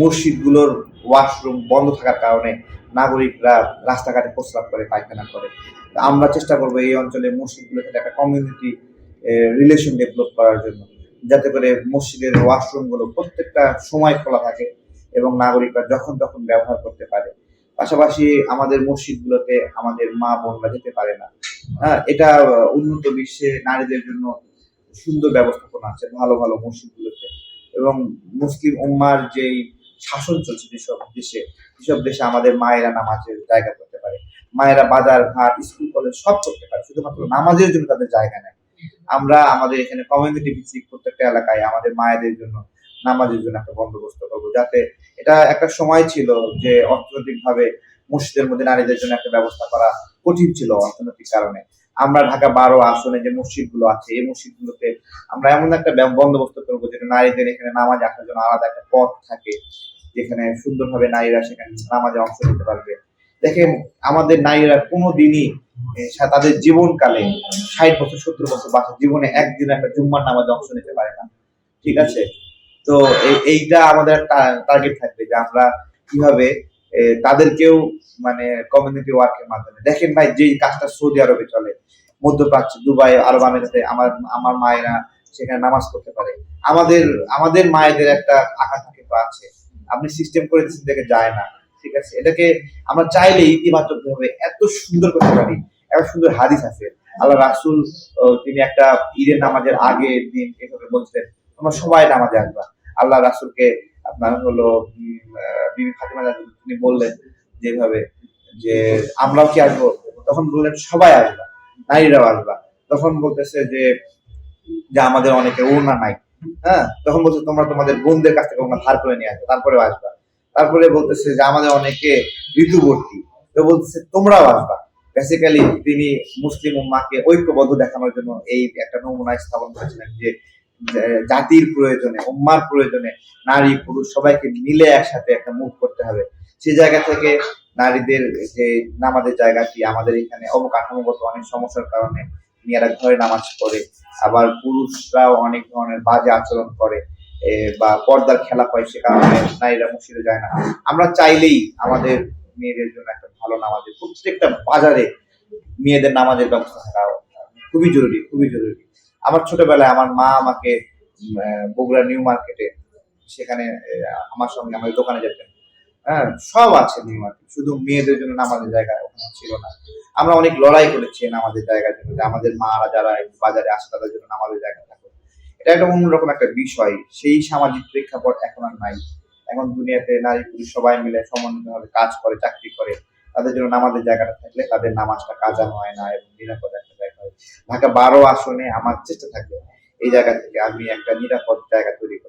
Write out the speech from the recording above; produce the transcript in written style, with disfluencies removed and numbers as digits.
মসজিদগুলোর washroom বন্ধ থাকার কারণে নাগরিকরা রাস্তাঘাটে প্রস্রাব করে, পায়খানা করে। তো আমরা চেষ্টা করব এই অঞ্চলে মসজিদগুলোর সাথে একটা কমিউনিটি রিলেশন ডেভেলপ করার জন্য। যাতে করে মসজিদের ওয়াশরুমগুলো প্রত্যেকটা সময় খোলা থাকে এবং নাগরিকরা যখন তখন ব্যবহার করতে পারে। পাশাপাশি আমাদের মসজিদগুলোতে আমাদের মা-বোনরা যেতে পারে না। এটা উন্নত বিশ্বে নারীদের জন্য সুন্দর ব্যবস্থাপনা আছে ভালো, ভালো মসজিদগুলোতে। এবং মুসলিম উম্মার যেই শাসন চলছে যেসব দেশে আমাদের মায়েরা নামাজের জায়গা করতে পারে। মায়েরা বাজার, ঘাট, স্কুল, কলেজ সব করতে পারে। শুধুমাত্র নামাজের জন্য তাদের জায়গা নাই। আমরা আমাদের এখানে কমিউনিটি ভিত্তিক প্রত্যেকটা এলাকায় আমাদের মায়েদের জন্য নামাজের জন্য একটা বন্দোবস্ত করবো। যাতে এটা একটা সময় ছিল যে অর্থনৈতিকভাবে মসজিদের মধ্যে নারীদের জন্য একটা ব্যবস্থা করা কঠিন ছিল অর্থনৈতিক কারণে। আমরা ঢাকা ১২ আসনে যে মসজিদগুলো আছে এই মসজিদগুলোতে আমরা এমন একটা বন্দোবস্ত করবো যেটা নারীদের এখানে নামাজে আসার জন্য আলাদা একটা পথ থাকে, যেখানে সুন্দরভাবে নারীরা সেখানে নামাজে অংশ নিতে পারবে। দেখেন, আমাদের নারীরা কোনোদিনই তাদের জীবনকালে ৬০ বছর ৭০ বছর বাঁচা জীবনে একদিন একটা জুম্মার নামাজে অংশ নিতে পারে না। ঠিক আছে? তো এইটা আমাদের টার্গেট থাকবে যে আমরা কিভাবে তাদেরকেও মানে কমিউনিটি ওয়ার্কের মাধ্যমে দেখেন ভাই, যেই কাজটা সৌদি আরবে চলে, মধ্যপ্রাচ্যে, দুবাই, আরব আমিরাতে আমার আমার মায়েরা সেখানে নামাজ পড়তে পারে। আমাদের আমাদের মায়েদের একটা আকাঙ্ক্ষা কিন্তু আছে। আপনি সিস্টেম করে দিচ্ছেন দেখে যায় না। ঠিক আছে? এটাকে আমরা চাইলে ইতিবাচক ভাবে এত সুন্দর করতে পারি। এত সুন্দর হাদিস আছে। আল্লাহ রাসূল তিনি একটা ঈদের নামাজের আগের দিন এভাবে বলছিলেন, তোমরা সবাই নামাজে আসবা। আল্লাহ রাসূলকে আপনার হলো বিবি ফাতিমা তিনি বললেন যেভাবে যে আমরাও কি আসবো? তখন বললেন সবাই আসবা, নারীরাও আসবা। তখন বলতেছে যে যে আমাদের অনেকে ওড়না নাই। হ্যাঁ? তখন বলছে তোমরা তোমাদের বোনদের কাছ থেকে ওড়না ধার করে নিয়ে আসবে, তারপরেও আসবা। তারপরে বলতেছে যে আমাদের অনেকে ঋতুবর্তী। তো বলতেছে তোমরাও আসবা। বেসিক্যালি তিনি মুসলিম উম্মাহকে ঐক্যবদ্ধ দেখানোর জন্য এই একটা নমুনা স্থাপন করেছিলেন যে জাতির প্রয়োজনে, উম্মার প্রয়োজনে নারী পুরুষ সবাইকে মিলে একসাথে একটা মুভ করতে হবে। সেই জায়গা থেকে নারীদের যে নামাজের জায়গাটি আমাদের এখানে অবকাঠামোগত অনেক সমস্যার কারণে মেয়েরা ঘরে নামাজ পড়ে, আবার পুরুষরাও অনেক ধরনের বাজে আচরণ করে বা পর্দার খেলা হয়, সে কারণে নারীরা মসজিদে যায় না। আমরা চাইলেই আমাদের মেয়েদের জন্য একটা ভালো নামাজের প্রত্যেকটা বাজারে মেয়েদের নামাজের ব্যবস্থা থাকা খুবই জরুরি, খুবই জরুরি। আমার ছোটবেলায় আমার মা আমাকে বগুড়া নিউ মার্কেটে সেখানে আমার সঙ্গে আমাদের দোকানে যেতেন। হ্যাঁ, সব আছে নিউ মার্কেট, শুধু মেয়েদের জন্য নামাজের জায়গা ওখানে ছিল না। আমরা অনেক লড়াই করেছি নামাজের জায়গার জন্য, যে আমাদের মারা যারা বাজারে আসে তাদের জন্য নামাজের জায়গা থাকুক। এটা একটা অন্যরকম একটা বিষয়। সেই সামাজিক প্রেক্ষাপট এখন আর নাই। এখন দুনিয়াতে নারী পুরুষ সবাই মিলে সমন্বিতভাবে কাজ করে, চাকরি করে। তাদের জন্য নামাজের জায়গাটা থাকলে তাদের নামাজটা কাজা হয় না এবং নিরাপদ একটা জায়গা হয়। ঢাকা ১২ আসনে আমার চেষ্টা থাকবে এই জায়গা থেকে আমি একটা নিরাপদ জায়গা তৈরি করি।